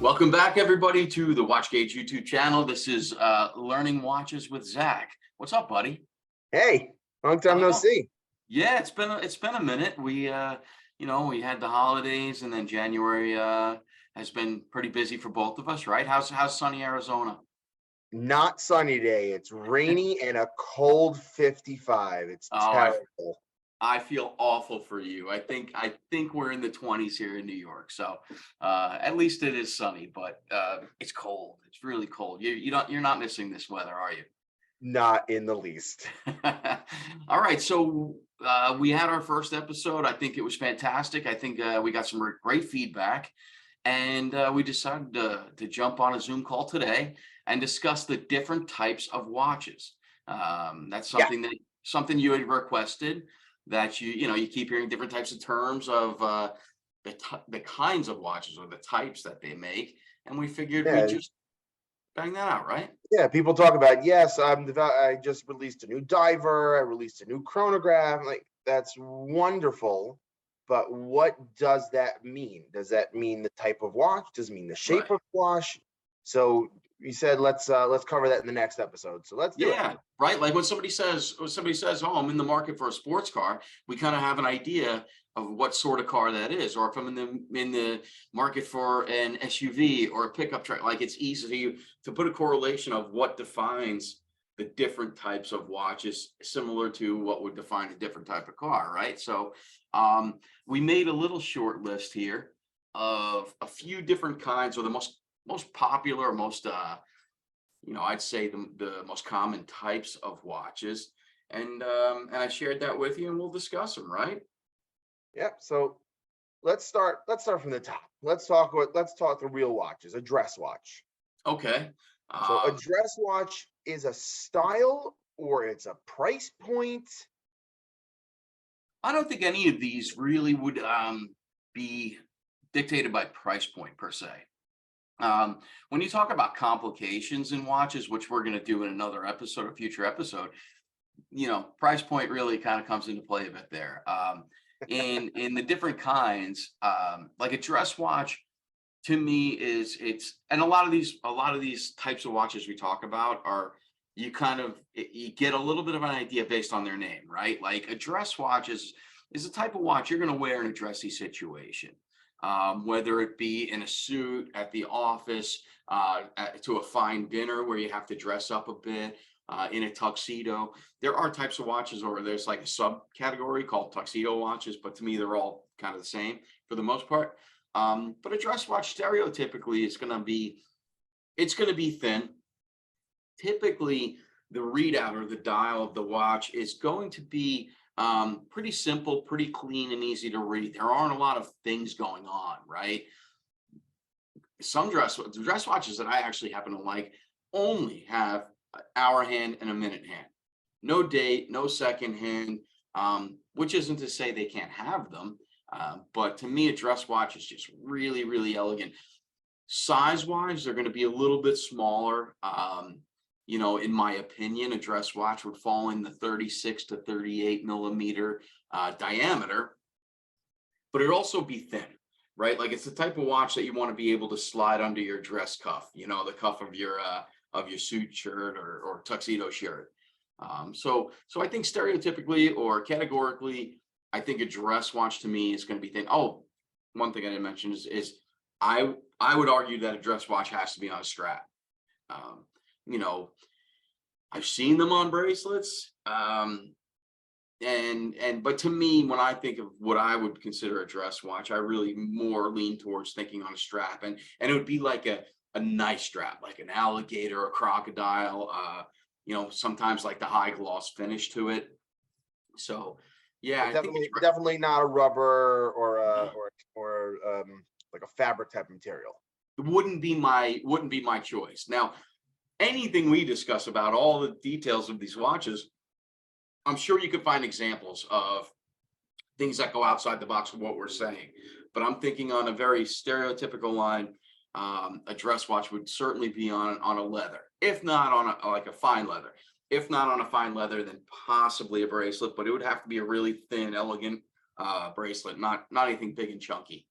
Welcome back, everybody, to the Watch Gauge YouTube channel. This is Learning Watches with Zach. What's up, buddy? Hey, long time no see. Yeah, it's been a minute. We we had the holidays, and then January has been pretty busy for both of us, right? How's sunny Arizona? Not sunny day. It's rainy and a cold 55. It's Oh, terrible. I feel awful for you. I think we're in the 20s here in New York, so at least it is sunny, but it's cold. It's really cold. You're not missing this weather, are you? Not in the least. All right, so we had our first episode. I think it was fantastic. I think we got some great feedback, and we decided to jump on a Zoom call today and discuss the different types of watches. That's Yeah, something you had requested. That you keep hearing different types of terms of the kinds of watches or the types that they make, and we figured we'd yeah, just bang that out, right? yeah. People talk about, yes, I just released a new diver. I released a new chronograph. Like, that's wonderful. But what does that mean? Does that mean the type of watch? Does it mean the shape Right. of watch? So we said let's cover that in the next episode. So let's do it. Yeah, right. Like when somebody says, "Oh, I'm in the market for a sports car," we kind of have an idea of what sort of car that is. Or if I'm in the market for an SUV or a pickup truck, like it's easy to put a correlation of what defines the different types of watches, similar to what would define a different type of car, right? So, we made a little short list here of a few different kinds, or the most popular, most I'd say the most common types of watches, and I shared that with you, and we'll discuss them, right? Yep. So let's start from the top. Let's talk the real watches, a dress watch. Okay. So a Um, dress watch is a style or it's a price point. I don't think any of these really would be dictated by price point per se. When you talk about complications in watches, which we're going to do in another episode, a future episode, price point really kind of comes into play a bit there. In the different kinds, like a dress watch to me is it's and a lot of these types of watches we talk about are you get a little bit of an idea based on their name, right? Like a dress watch is a type of watch you're going to wear in a dressy situation, whether it be in a suit at the office, to a fine dinner where you have to dress up a bit, in a tuxedo. There are types of watches, or there's like a subcategory called tuxedo watches, but to me they're all kind of the same for the most part. But a dress watch stereotypically is going to be it's going to be thin. Typically, the readout or the dial of the watch is going to be pretty simple, pretty clean, and easy to read. There aren't a lot of things going on, right? Some dress watches that I actually happen to like only have an hour hand and a minute hand. No date, no second hand, which isn't to say they can't have them. But to me, a dress watch is just really, really elegant. Size wise, they're going to be a little bit smaller. In my opinion, a dress watch would fall in the 36 to 38 millimeter diameter, but it'd also be thin, right? Like it's the type of watch that you want to be able to slide under your dress cuff, the cuff of your suit shirt or tuxedo shirt. So I think stereotypically or categorically, I think a dress watch to me is going to be thin. Oh, one thing I didn't mention is I would argue that a dress watch has to be on a strap. Um, you know, I've seen them on bracelets. But to me, when I think of what I would consider a dress watch, I really more lean towards thinking on a strap, and it would be like a nice strap, like an alligator, a crocodile, sometimes like the high gloss finish to it. So yeah, So I think definitely not a rubber or a no, like a fabric type material. it wouldn't be my choice. Now, anything we discuss about all the details of these watches, I'm sure you could find examples of things that go outside the box of what we're saying. But I'm thinking on a very stereotypical line, a dress watch would certainly be on a leather, if not on like a fine leather. If not on a fine leather, then possibly a bracelet, but it would have to be a really thin, elegant bracelet, not anything big and chunky.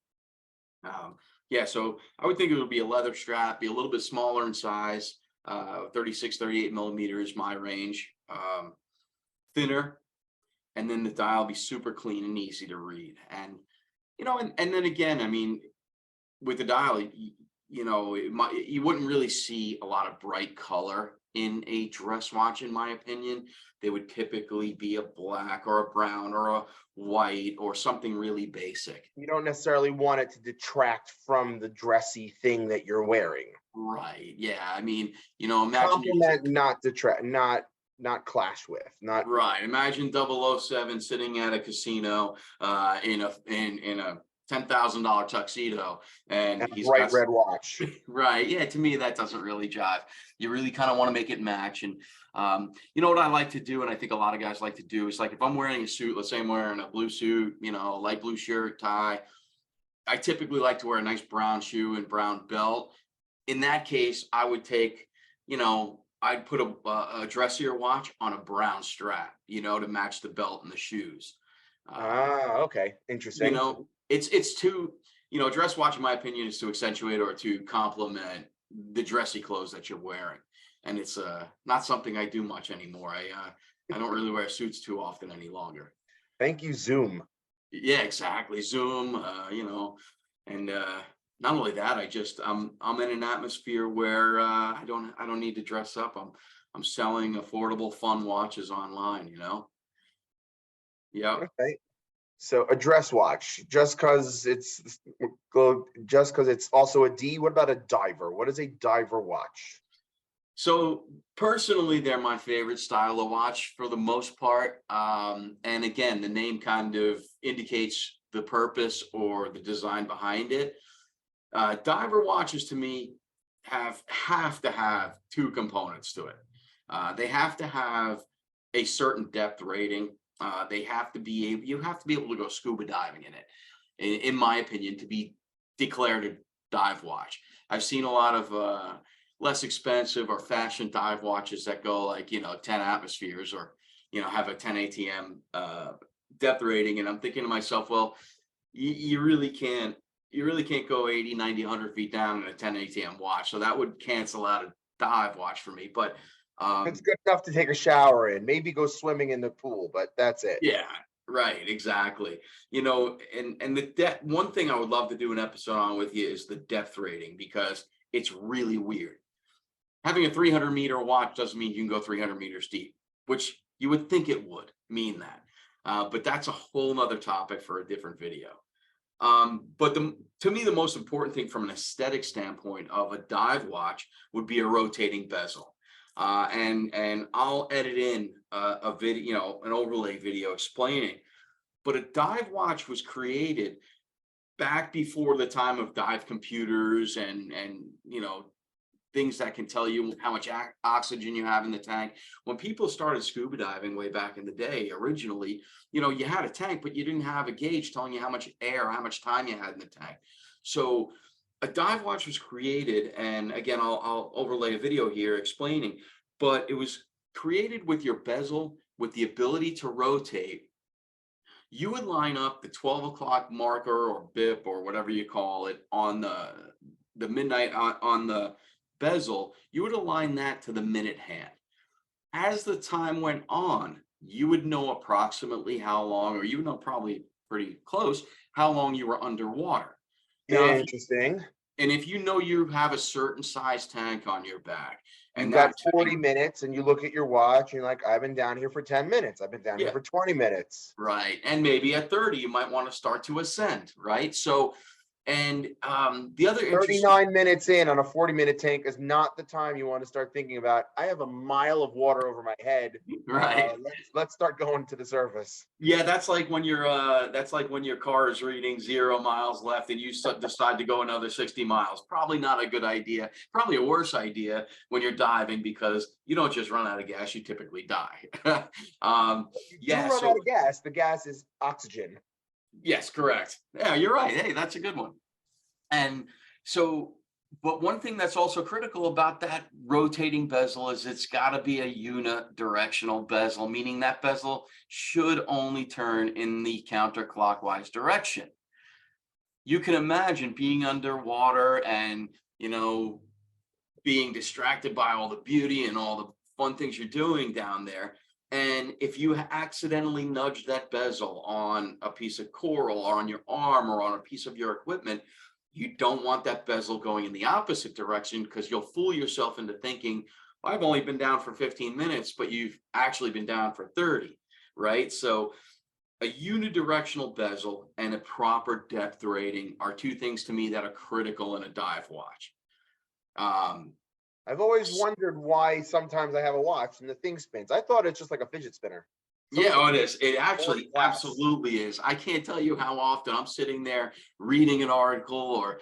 Um, Yeah, so I would think it would be a leather strap, be a little bit smaller in size. 36, 38 millimeter is my range. Thinner, and then the dial be super clean and easy to read. And and then again, I mean, with the dial, you wouldn't really see a lot of bright color in a dress watch, in my opinion. They would typically be a black or a brown or a white or something really basic. You don't necessarily want it to detract from the dressy thing that you're wearing. Right. Yeah. I mean, imagine you Complement, not detract, not clash with, not right. Imagine 007 sitting at a casino in a $10,000 tuxedo, and and a he's bright got red watch. right. Yeah, to me that doesn't really jive. You really kind of want to make it match. And what I like to do, and I think a lot of guys like to do, is like if I'm wearing a suit, let's say I'm wearing a blue suit, light blue shirt, tie. I typically like to wear a nice brown shoe and brown belt. In that case, I would take, I'd put a dressier watch on a brown strap, to match the belt and the shoes. Um, Okay, interesting. it's to, a dress watch, in my opinion, is to accentuate or to complement the dressy clothes that you're wearing. And it's not something I do much anymore. I don't really wear suits too often any longer. Thank you, Zoom. Yeah, exactly. Zoom, and not only that, I'm in an atmosphere where I don't need to dress up. I'm selling affordable, fun watches online. Yep. Okay. So a dress watch, just because it's also a D. What about a diver? What is a diver watch? So personally, they're my favorite style of watch for the most part. And again, the name kind of indicates the purpose or the design behind it. Diver watches to me have to have two components to it. They have to have a certain depth rating. You have to be able to go scuba diving in it, in my opinion, to be declared a dive watch. I've seen a lot of less expensive or fashion dive watches that go like 10 atmospheres or have a 10 ATM depth rating, and I'm thinking to myself, well, you really can't go 80, 90, 100 feet down in a 10 ATM watch. So that would cancel out a dive watch for me. But It's good enough to take a shower in, maybe go swimming in the pool, but that's it. yeah, right, exactly. And the depth, one thing I would love to do an episode on with you is the depth rating, because it's really weird. Having a 300-meter watch doesn't mean you can go 300 meters deep, which you would think it would mean that. But that's a whole nother topic for a different video. But to me, the most important thing from an aesthetic standpoint of a dive watch would be a rotating bezel. And I'll edit in a video, an overlay video explaining. But a dive watch was created back before the time of dive computers and things that can tell you how much oxygen you have in the tank. When people started scuba diving way back in the day, originally, you had a tank, but you didn't have a gauge telling you how much air, how much time you had in the tank. So a dive watch was created, and again, I'll overlay a video here explaining, but it was created with your bezel, with the ability to rotate. You would line up the 12 o'clock marker or bip or whatever you call it on the midnight on the bezel. You would align that to the minute hand. As the time went on, you would know approximately how long, or you would know probably pretty close how long you were underwater. Now, Interesting. if you know you have a certain size tank on your back, You've and got that 40 tank, minute and you look at your watch and you're like, I've been down here for 10 minutes. I've been down here yeah, for 20 minutes. right, and maybe at 30, you might want to start to ascend, right? So, and the other interesting 39 minutes in on a 40-minute tank is not the time you want to start thinking about, I have a mile of water over my head. right. Let's start going to the surface. Yeah, that's like when your car is reading 0 miles left and you decide to go another 60 miles. Probably not a good idea. Probably a worse idea when you're diving, because you don't just run out of gas, you typically die. You do Yeah, run out so of gas. The gas is oxygen. yes, correct. Yeah, you're right. Hey, that's a good one. And so, but one thing that's also critical about that rotating bezel is it's got to be a unidirectional bezel, meaning that bezel should only turn in the counterclockwise direction. you can imagine being underwater and, you know, being distracted by all the beauty and all the fun things you're doing down there. And if you accidentally nudge that bezel on a piece of coral or on your arm or on a piece of your equipment, you don't want that bezel going in the opposite direction, because you'll fool yourself into thinking, well, I've only been down for 15 minutes, but you've actually been down for 30, right? So a unidirectional bezel and a proper depth rating are two things to me that are critical in a dive watch. Um, I've always wondered why sometimes I have a watch and the thing spins. I thought it's just like a fidget spinner. Some Yeah, of the oh, it is. It more actually glass. absolutely is. I can't tell you how often I'm sitting there reading an article or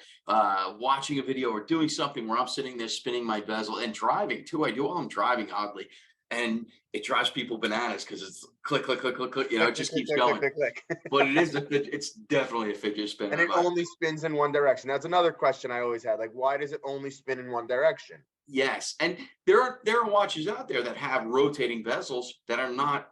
watching a video or doing something where I'm sitting there spinning my bezel and driving too. I do while I'm driving, oddly, and it drives people bananas because it's click, click, click, click, click. You know, Click, it click, just click, keeps click, click, going. click, click. But it is it's definitely a fidget And spinner. it only spins in one direction. That's another question I always had. Like, why does it only spin in one direction? Yes, and there are watches out there that have rotating bezels that are not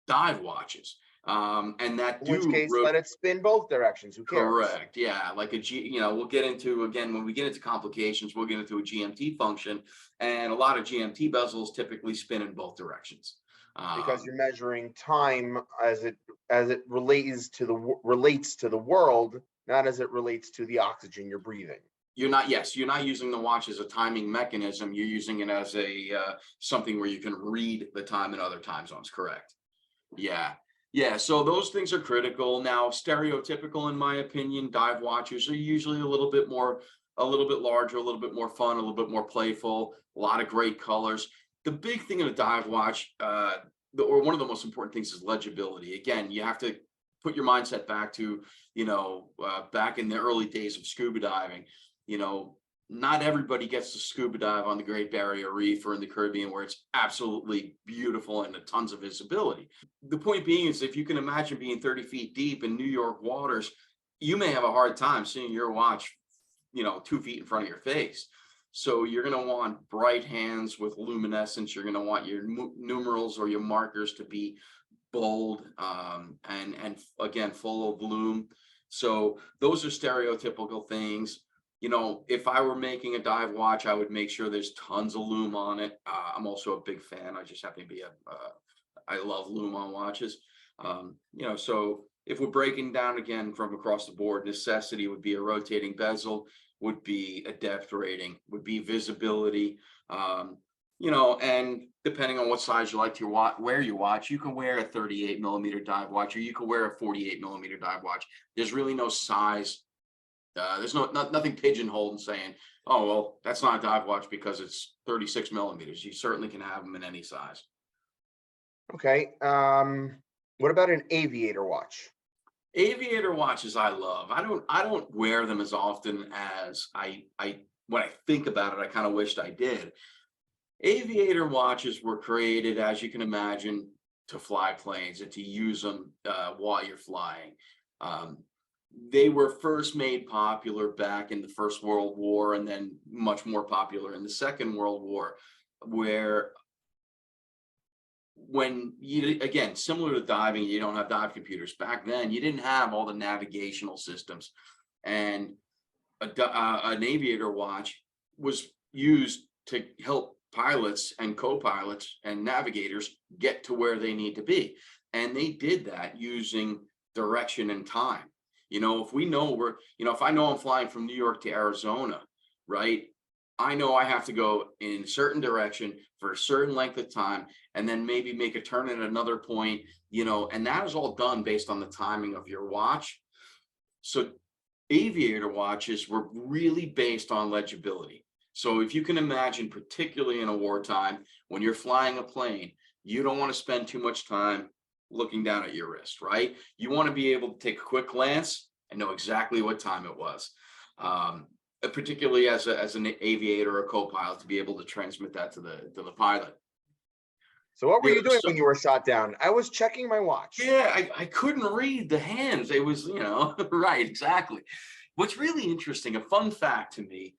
dive watches, and that In which do case, let it spin both directions. Who cares? correct. Yeah, like a G, you know, we'll get into, again, when we get into complications, we'll get into a GMT function, and a lot of GMT bezels typically spin in both directions. Because Um, you're measuring time as it relates to the world, not as it relates to the oxygen you're breathing. you're not using the watch as a timing mechanism. You're using it as a something where you can read the time in other time zones. Correct. Yeah. Yeah. So those things are critical. Now, stereotypical, in my opinion, dive watches are usually a little bit larger, a little bit more fun, a little bit more playful, a lot of great colors. The big thing in a dive watch, or one of the most important things, is legibility. Again, you have to put your mindset back to, back in the early days of scuba diving. You know, not everybody gets to scuba dive on the Great Barrier Reef or in the Caribbean, where it's absolutely beautiful and tons of visibility. The point being is, if you can imagine being 30 feet deep in New York waters, you may have a hard time seeing your watch, 2 feet in front of your face. So you're going to want bright hands with luminescence. You're going to want your numerals or your markers to be bold, and again, full of bloom. So those are stereotypical things. If I were making a dive watch, I would make sure there's tons of lume on it. I'm also a big fan. I just happen to be I love lume on watches. So if we're breaking down again from across the board, necessity would be a rotating bezel, would be a depth rating, would be visibility. And depending on what size you like to wear your watch, you can wear a 38 millimeter dive watch, or you can wear a 48 millimeter dive watch. There's really no size. There's nothing pigeonholed and saying, oh, well, that's not a dive watch because it's 36 millimeters. You certainly can have them in any size. Okay. What about an aviator watch? Aviator watches I love. I don't wear them as often as when I think about it, I kind of wished I did. Aviator watches were created, as you can imagine, to fly planes and to use them while you're flying. Um, they were first made popular back in the First World War, and then much more popular in the Second World War, where when you, again, similar to diving, you don't have dive computers. Back then, you didn't have all the navigational systems, and an aviator watch was used to help pilots and co-pilots and navigators get to where they need to be. And they did that using direction and time. If we know if I know I'm flying from New York to Arizona, right? I know I have to go in a certain direction for a certain length of time, and then maybe make a turn at another point, and that is all done based on the timing of your watch. So aviator watches were really based on legibility. So if you can imagine, particularly in a wartime, when you're flying a plane, you don't want to spend too much time looking down at your wrist, right? You want to be able to take a quick glance and know exactly what time it was. Particularly as an aviator or co-pilot, to be able to transmit that to the pilot. So what were There you are doing some, when you were shot down? I was checking my watch. yeah, I couldn't read the hands. It was, right, exactly. What's really interesting, a fun fact to me,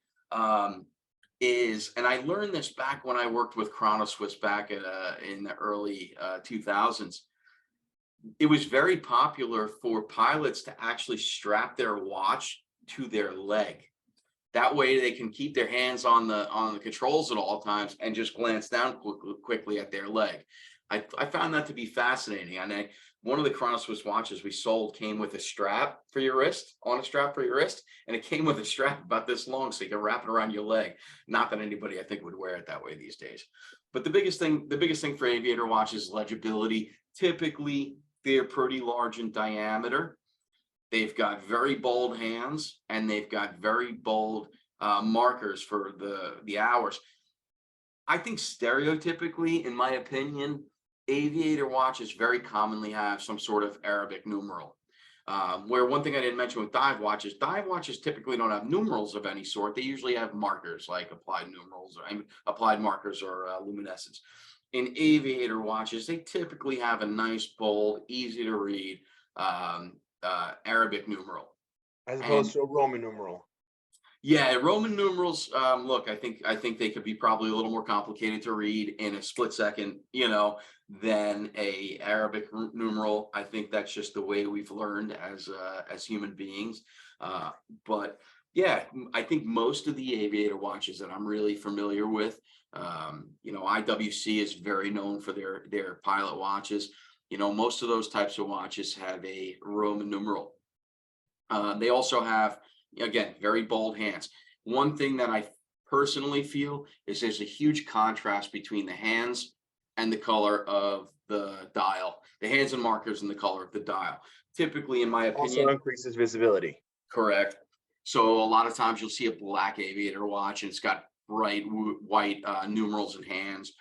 is, and I learned this back when I worked with Chronoswiss back in the early 2000s. It was very popular for pilots to actually strap their watch to their leg. That way they can keep their hands on the controls at all times and just glance down quickly at their leg. I found that to be fascinating. And one of the Chronoswiss watches we sold came with a strap for your wrist, on a strap for your wrist, and it came with a strap about this long so you can wrap it around your leg. Not that anybody I think would wear it that way these days. But the biggest thing for Aviator watches is legibility. Typically, they're pretty large in diameter. They've got very bold hands, and they've got very bold markers for the hours. I think stereotypically, in my opinion, Aviator watches very commonly have some sort of Arabic numeral. Where one thing I didn't mention with dive watches typically don't have numerals of any sort. They usually have markers like applied numerals or applied markers or luminescence. In Aviator watches, they typically have a nice, bold, easy to read Arabic numeral. As opposed to a Roman numeral. Yeah, Roman numerals, look, I think they could be probably a little more complicated to read in a split second, than a Arabic numeral. I think that's just the way we've learned as human beings. But yeah, I think most of the Aviator watches that I'm really familiar with, IWC is very known for their pilot watches. Most of those types of watches have a Roman numeral. They also have, again, very bold hands. One thing that I personally feel is there's a huge contrast between the hands and the color of the dial, the hands and markers and the color of the dial. Typically, in my opinion, also increases visibility. Correct. So a lot of times you'll see a black Aviator watch and it's got bright white numerals and hands.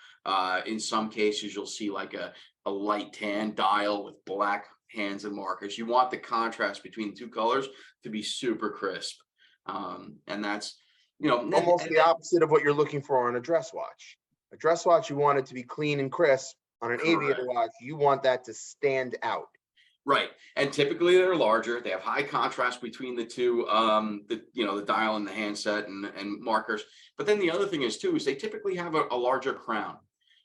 In some cases, you'll see like a light tan dial with black hands and markers. You want the contrast between the two colors to be super crisp. And that's, almost the opposite of what you're looking for on a dress watch. A dress watch, you want it to be clean and crisp. On an Aviator watch, you want that to stand out. Right. And typically they're larger. They have high contrast between the two, the dial and the handset and markers. But then the other thing is they typically have a larger crown.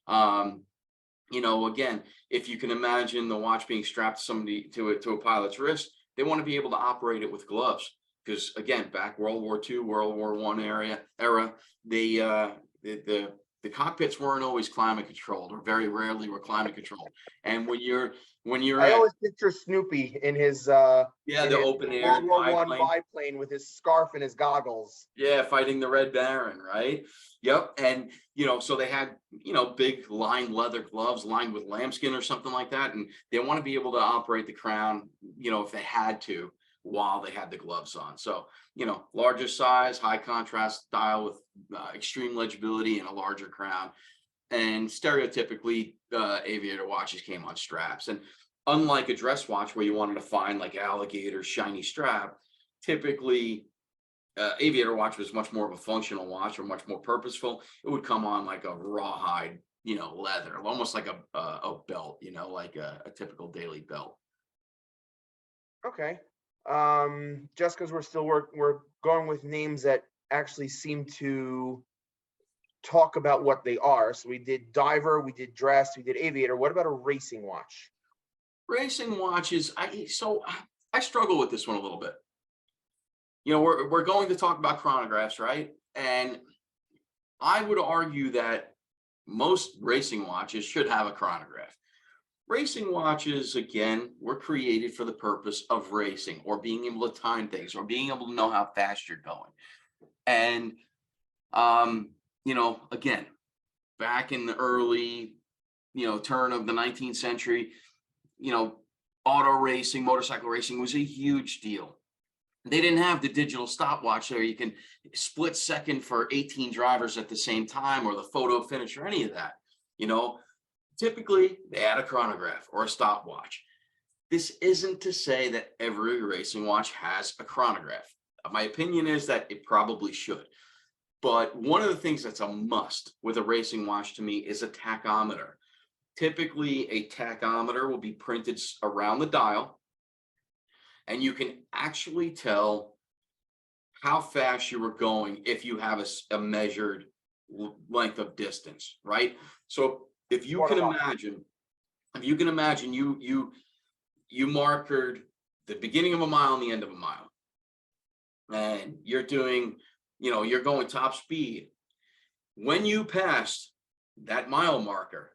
Again, if you can imagine the watch being strapped to a pilot's wrist, they want to be able to operate it with gloves. Because again, back World War II, World War I era, the cockpits weren't always climate controlled, or very rarely were climate controlled. And I always picture Snoopy in his the open air World War I biplane with his scarf and his goggles. Yeah, fighting the Red Baron, right? Yep. And so they had big lined leather gloves lined with lambskin or something like that, and they want to be able to operate the crown, if they had to, while they had the gloves on. So larger size, high contrast dial with extreme legibility and a larger crown. And stereotypically, Aviator watches came on straps. And unlike a dress watch where you wanted to find like alligator shiny strap, typically Aviator watch was much more of a functional watch, or much more purposeful. It would come on like a rawhide, leather, almost like a belt, like a typical daily belt. Okay. Just because we're going with names that actually seem to talk about what they are. So we did diver, we did dress, we did Aviator. What about a racing watch? Racing watches, I struggle with this one a little bit. We're going to talk about chronographs, right? And I would argue that most racing watches should have a chronograph. Racing watches, again, were created for the purpose of racing, or being able to time things, or being able to know how fast you're going. And, again, back in the early, turn of the 19th century, auto racing, motorcycle racing was a huge deal. They didn't have the digital stopwatch there. You can split second for 18 drivers at the same time, or the photo finish, or any of that. Typically they had a chronograph or a stopwatch. This isn't to say that every racing watch has a chronograph. My opinion is that it probably should. But one of the things that's a must with a racing watch to me is a tachometer. Typically, a tachometer will be printed around the dial, and you can actually tell how fast you were going if you have a measured length of distance, right? So if you can imagine, you markered the beginning of a mile and the end of a mile, and you're doing, you're going top speed. When you pass that mile marker,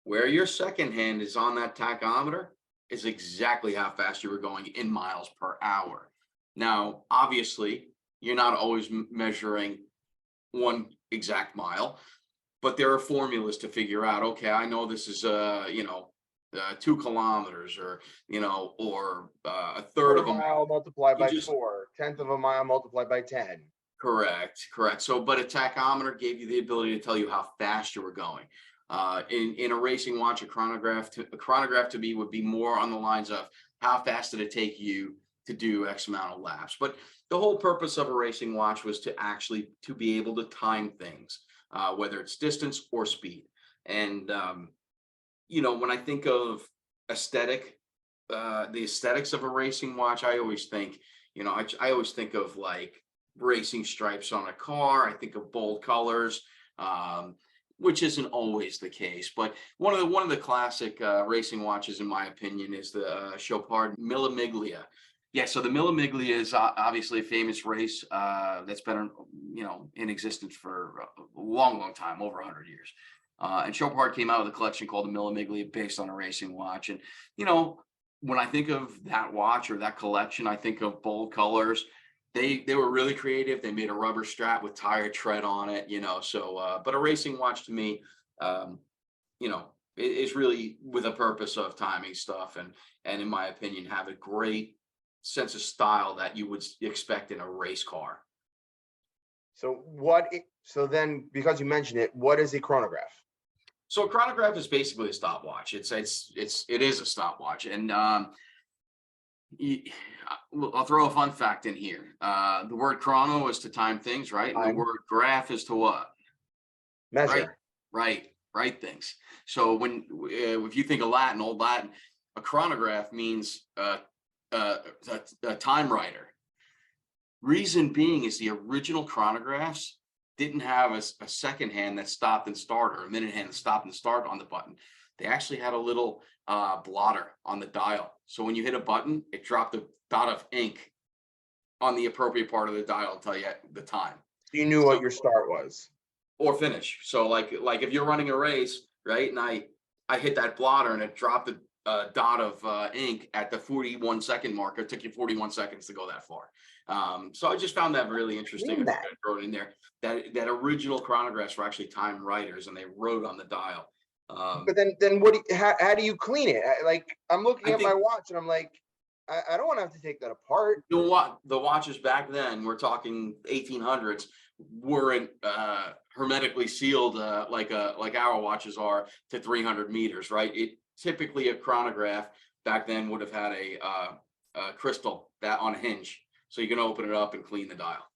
where your second hand is on that tachometer is exactly how fast you were going in miles per hour. Now, obviously, you're not always measuring one exact mile, but there are formulas to figure out, okay, I know this is 2 kilometers, or a third Quarter of a mile. mile multiplied You by just 4, tenth of a mile multiplied by 10. correct. So, but a tachometer gave you the ability to tell you how fast you were going. In a racing watch, a chronograph to me would be more on the lines of how fast did it take you to do X amount of laps. But the whole purpose of a racing watch was to be able to time things, whether it's distance or speed. And when I think of the aesthetics of a racing watch, I always think, I always think of like racing stripes on a car. I think of bold colors, which isn't always the case. But one of the classic racing watches, in my opinion, is the Chopard Millimiglia. Yeah, so the Millimiglia is obviously a famous race that's been, in existence for a long time, over 100 years. And Chopard came out with a collection called the Millimiglia based on a racing watch. And, when I think of that watch or that collection, I think of bold colors. They were really creative. They made a rubber strap with tire tread on it, so, but a racing watch to me, is really with a purpose of timing stuff, and in my opinion, have a great sense of style that you would expect in a race car. So then, because you mentioned it, what is a chronograph? So a chronograph is basically a stopwatch. It is a stopwatch, and I'll throw a fun fact in here. The word chrono is to time things, right? And the word graph is to what? Measure. Right things. So if you think of Latin, old Latin, a chronograph means a time writer. Reason being is the original chronographs didn't have a second hand that stopped and start, or a minute hand that stopped and start on the button. They actually had a little blotter on the dial. So when you hit a button, it dropped a dot of ink on the appropriate part of the dial to tell you the time. You knew what your start was. Or finish. So like if you're running a race, right, and I hit that blotter and it dropped a dot of ink at the 41 second marker. It took you 41 seconds to go that far. So I just found that really interesting. I wrote in there that original chronographs were actually time writers, and they wrote on the dial. But then how do you clean it? I'm looking at my watch and I'm like, I don't want to have to take that apart. The watches back then, we're talking 1800s, weren't hermetically sealed like our watches are to 300 meters, right? Typically a chronograph back then would have had a crystal that on a hinge, so you can open it up and clean the dial.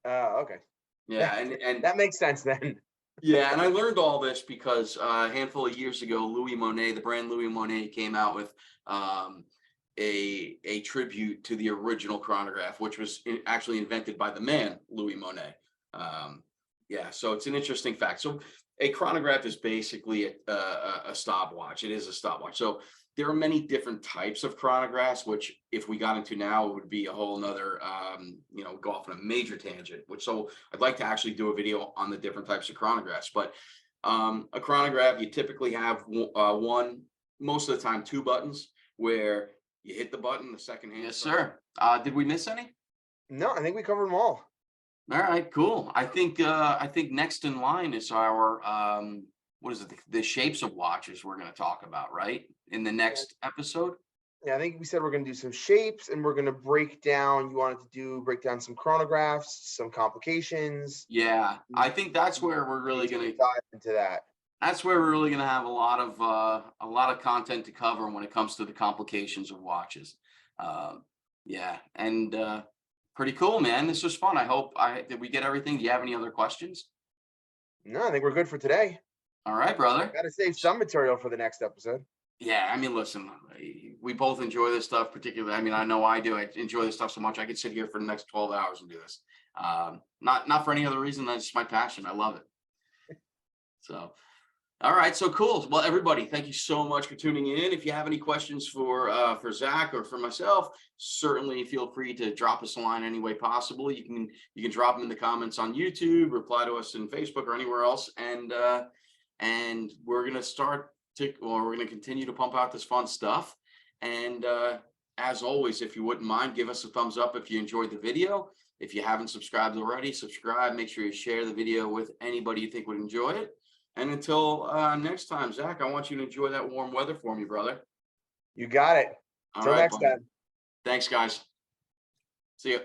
Okay. Yeah, and that makes sense then. Yeah, and I learned all this because a handful of years ago, Louis Monet, the brand Louis Monet, came out with a tribute to the original chronograph, which was actually invented by the man Louis Monet. Yeah, so it's an interesting fact. So a chronograph is basically a stopwatch. It is a stopwatch. So there are many different types of chronographs, which if we got into now, it would be a whole nother, go off on a major tangent, so I'd like to actually do a video on the different types of chronographs. But a chronograph, you typically have one, most of the time, 2 buttons where you hit the button, the second hand. Yes, sir. Did we miss any? No, I think we covered them all. All right, cool. I think next in line is our what is it? The shapes of watches we're going to talk about, right? In the next episode. Yeah, I think we said we're going to do some shapes, and we're going to break down. You wanted to break down some chronographs, some complications. Yeah, I think that's where we're really going to dive into that. That's where we're really going to have a lot of content to cover when it comes to the complications of watches. Yeah, and pretty cool, man. This was fun. Did we get everything? Do you have any other questions? No, I think we're good for today. All right, brother. Got to save some material for the next episode. Yeah, I mean, listen, we both enjoy this stuff, particularly. I mean, I know I do. I enjoy this stuff so much. I could sit here for the next 12 hours and do this. Not for any other reason. That's just my passion. I love it. So, All right, so cool. Well, everybody, thank you so much for tuning in. If you have any questions for Zach or for myself, certainly feel free to drop us a line any way possible. You can drop them in the comments on YouTube, reply to us in Facebook or anywhere else, and we're gonna we're gonna continue to pump out this fun stuff. And as always, if you wouldn't mind, give us a thumbs up if you enjoyed the video. If you haven't subscribed already, subscribe. Make sure you share the video with anybody you think would enjoy it. And until next time, Zach, I want you to enjoy that warm weather for me, brother. You got it. All Till right, next buddy. time. Thanks, guys. See ya.